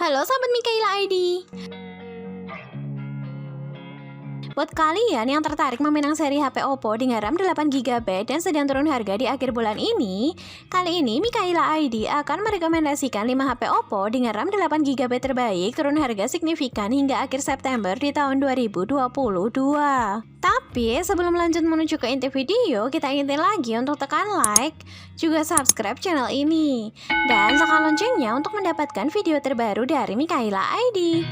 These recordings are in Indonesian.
Halo Sobat Mikaela ID. Buat kalian yang tertarik meminang seri HP Oppo dengan RAM 8GB dan sedang turun harga di akhir bulan ini, kali ini Mikaela ID akan merekomendasikan 5 HP Oppo dengan RAM 8GB terbaik turun harga signifikan hingga akhir September di tahun 2022. Tapi sebelum lanjut menuju ke inti video, kita ingetin lagi untuk tekan like, juga subscribe channel ini, dan tekan loncengnya untuk mendapatkan video terbaru dari Mikaela ID.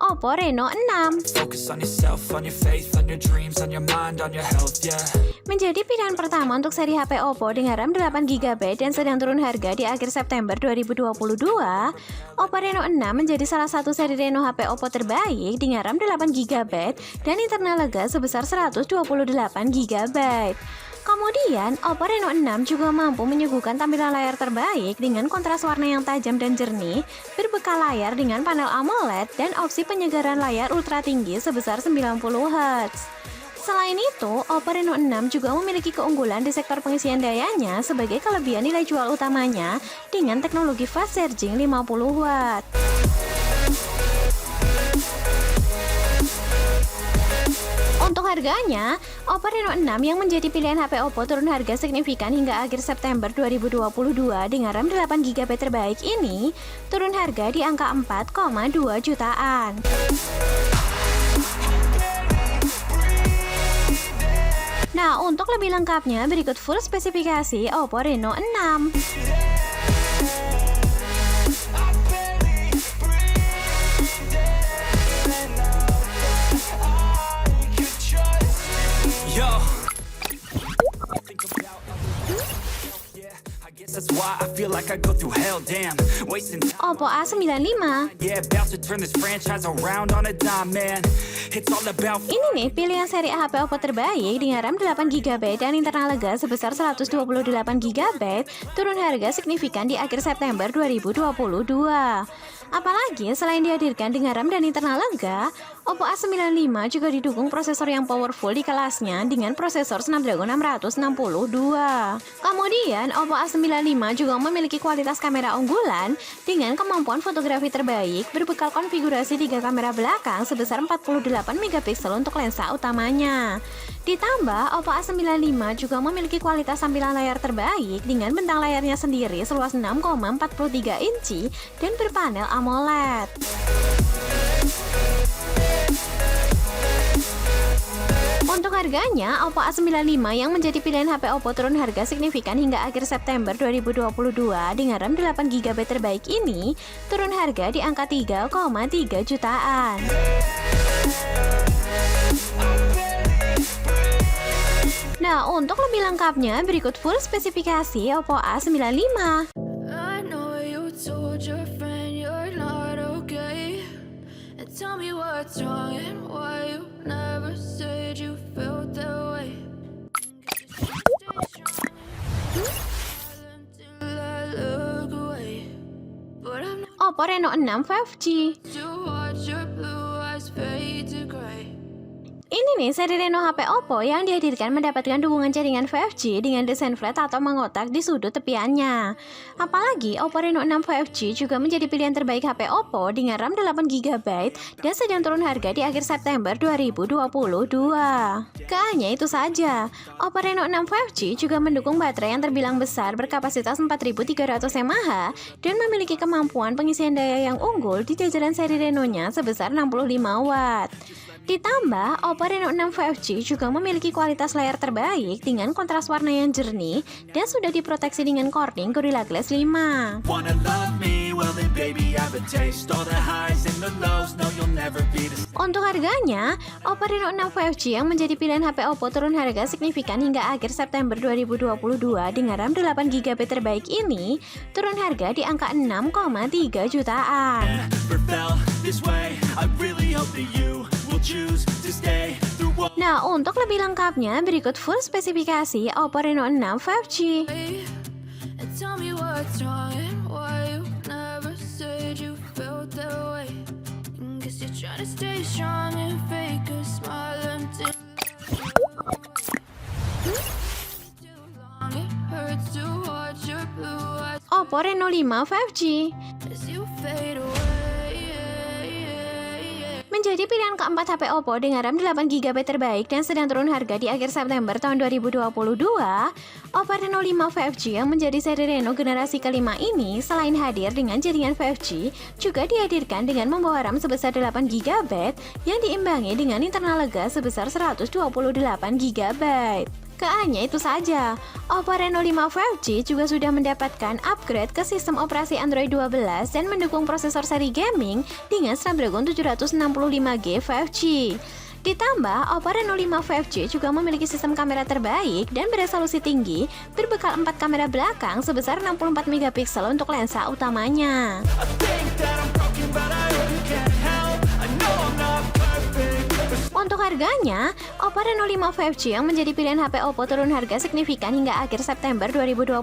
Oppo Reno 6 menjadi pilihan pertama untuk seri HP Oppo dengan RAM 8GB dan sedang turun harga di akhir September 2022. Oppo Reno 6 menjadi salah satu seri Reno HP Oppo terbaik dengan RAM 8GB dan internal lega sebesar 128GB. Kemudian, Oppo Reno 6 juga mampu menyuguhkan tampilan layar terbaik dengan kontras warna yang tajam dan jernih, berbekal layar dengan panel AMOLED dan opsi penyegaran layar ultra tinggi sebesar 90Hz. Selain itu, Oppo Reno 6 juga memiliki keunggulan di sektor pengisian dayanya sebagai kelebihan nilai jual utamanya dengan teknologi fast charging 50W. Untuk harganya, Oppo Reno 6 yang menjadi pilihan HP Oppo turun harga signifikan hingga akhir September 2022 dengan RAM 8GB terbaik ini turun harga di angka 4,2 jutaan. Nah, untuk lebih lengkapnya berikut full spesifikasi Oppo Reno 6. Oppo A95. Ini nih pilihan seri HP Oppo terbaik dengan RAM 8GB dan internal lega sebesar 128GB turun harga signifikan di akhir September 2022. Apalagi selain dihadirkan dengan RAM dan internal lega, Oppo A95 juga didukung prosesor yang powerful di kelasnya dengan prosesor Snapdragon 662. Kemudian Oppo A95 juga memiliki kualitas kamera unggulan dengan kemampuan fotografi terbaik berbekal konfigurasi 3 kamera belakang sebesar 48MP untuk lensa utamanya. Ditambah, Oppo A95 juga memiliki kualitas tampilan layar terbaik dengan bentang layarnya sendiri seluas 6,43 inci dan berpanel AMOLED. Untuk harganya, Oppo A95 yang menjadi pilihan HP Oppo turun harga signifikan hingga akhir September 2022 dengan RAM 8GB terbaik ini turun harga di angka 3,3 jutaan. Nah, untuk lebih lengkapnya berikut full spesifikasi Oppo A95. Tell me what's wrong and why you never said you felt that way. Oppo Reno 6 5G. Ini nih seri Reno HP Oppo yang dihadirkan mendapatkan dukungan jaringan 5G dengan desain flat atau mengotak di sudut tepiannya. Apalagi Oppo Reno 6 5G juga menjadi pilihan terbaik HP Oppo dengan RAM 8GB dan sedang turun harga di akhir September 2022. Gak hanya itu saja, Oppo Reno 6 5G juga mendukung baterai yang terbilang besar berkapasitas 4300 mAh dan memiliki kemampuan pengisian daya yang unggul di jajaran seri Reno-nya sebesar 65W. Ditambah, Oppo Reno 6 5G juga memiliki kualitas layar terbaik dengan kontras warna yang jernih dan sudah diproteksi dengan Corning Gorilla Glass 5. Untuk harganya, Oppo Reno 6 5G yang menjadi pilihan HP Oppo turun harga signifikan hingga akhir September 2022 dengan RAM 8GB terbaik ini turun harga di angka 6,3 jutaan. Nah, untuk lebih lengkapnya berikut full spesifikasi Oppo Reno 6 5G. Tell me what's wrong and why you never said you felt that way. Guess you're trying to stay strong and fake a smile until too long. It hurts to watch your blue eyes Oppo Reno 5 5G as you fade away. menjadi pilihan keempat HP Oppo dengan RAM 8GB terbaik dan sedang turun harga di akhir September tahun 2022. Oppo Reno 5 5G yang menjadi seri Reno generasi kelima ini selain hadir dengan jaringan 5G, juga dihadirkan dengan membawa RAM sebesar 8GB yang diimbangi dengan internal lega sebesar 128GB. Gak hanya itu saja, Oppo Reno 5 5G juga sudah mendapatkan upgrade ke sistem operasi Android 12 dan mendukung prosesor seri gaming dengan Snapdragon 765G 5G. Ditambah, Oppo Reno 5 5G juga memiliki sistem kamera terbaik dan beresolusi tinggi, berbekal 4 kamera belakang sebesar 64MP untuk lensa utamanya. Untuk harganya, Oppo Reno 5 5G yang menjadi pilihan HP Oppo turun harga signifikan hingga akhir September 2022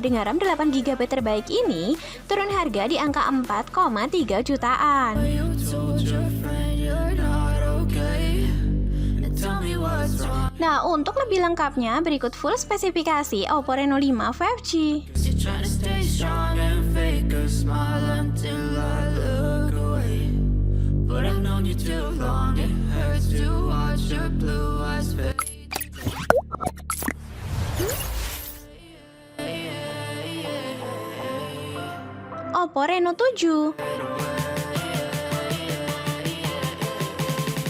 dengan RAM 8GB terbaik ini turun harga di angka 4,3 jutaan. You told your friend you're not okay. And tell me what's wrong. Nah, untuk lebih lengkapnya berikut full spesifikasi Oppo Reno 5 5G. You're trying to stay strong and fake a smile until I look away. But I've known you too long. It hurts to watch your blue eyes fade. Oppo Reno 7.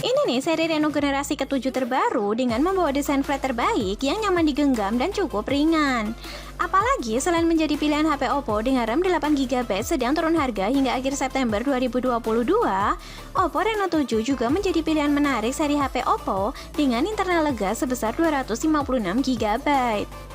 Ini nih seri Reno generasi ke-7 terbaru dengan membawa desain flat terbaik yang nyaman digenggam dan cukup ringan. Apalagi selain menjadi pilihan HP Oppo dengan RAM 8GB sedang turun harga hingga akhir September 2022, Oppo Reno 7 juga menjadi pilihan menarik seri HP Oppo dengan internal lega sebesar 256GB.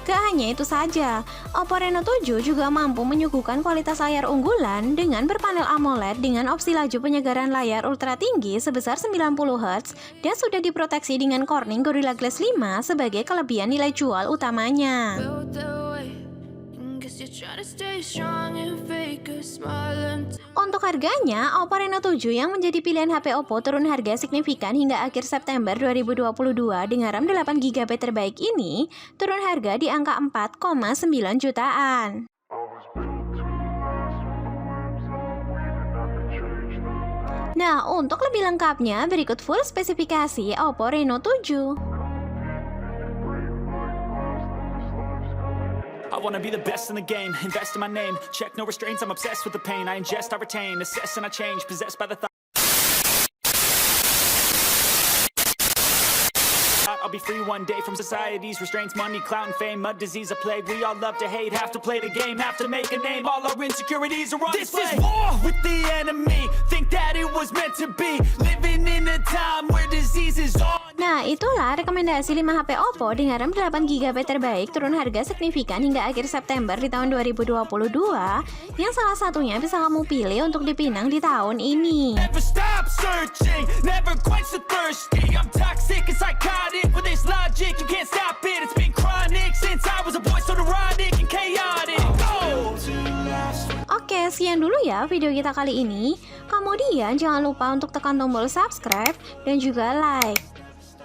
Gak hanya itu saja, Oppo Reno 7 juga mampu menyuguhkan kualitas layar unggulan dengan berpanel AMOLED dengan opsi laju penyegaran layar ultra tinggi sebesar 90Hz dan sudah diproteksi dengan Corning Gorilla Glass 5 sebagai kelebihan nilai jual utamanya. Felt that way. Guess you're trying to stay strong and fake a smile until Untuk harganya, Oppo Reno 7 yang menjadi pilihan HP Oppo turun harga signifikan hingga akhir September 2022 dengan RAM 8GB terbaik ini turun harga di angka 4,9 jutaan. Nah, untuk lebih lengkapnya berikut full spesifikasi Oppo Reno 7. I wanna be the best in the game, invest in my name, check no restraints, I'm obsessed with the pain, I ingest, I retain, assess and I change, possessed by the thought I'll be free one day from society's restraints, money, clout and fame, a disease, a plague, we all love to hate, have to play the game, have to make a name, all our insecurities are on display. This is war with the enemy, think that it was meant to be, living in a time where disease is on. Nah, itulah rekomendasi 5 HP Oppo dengan RAM 8GB terbaik turun harga signifikan hingga akhir September di tahun 2022 yang salah satunya bisa kamu pilih untuk dipinang di tahun ini. Never stop searching, never quench the thirsty. I'm toxic and psychotic with this logic, you can't stop it. It's been chronic since I was a boy, so neurotic and chaotic. Go! Oke, sekian dulu ya video kita kali ini. Kemudian jangan lupa untuk tekan tombol subscribe dan juga like.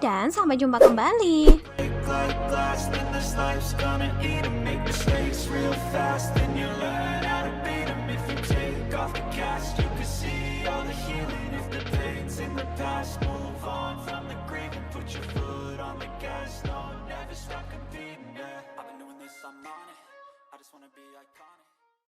Dan sampai jumpa kembali. Like glass, then this life's gonna eat 'em. Make mistakes real fast, then you learn how to beat 'em. If you take off the cast, you can see all the healing. If the pain's in the past, move on from the grave and put your foot on the gas. No, never stop competing, yeah. I've been doing this, I'm on it. I just wanna be iconic.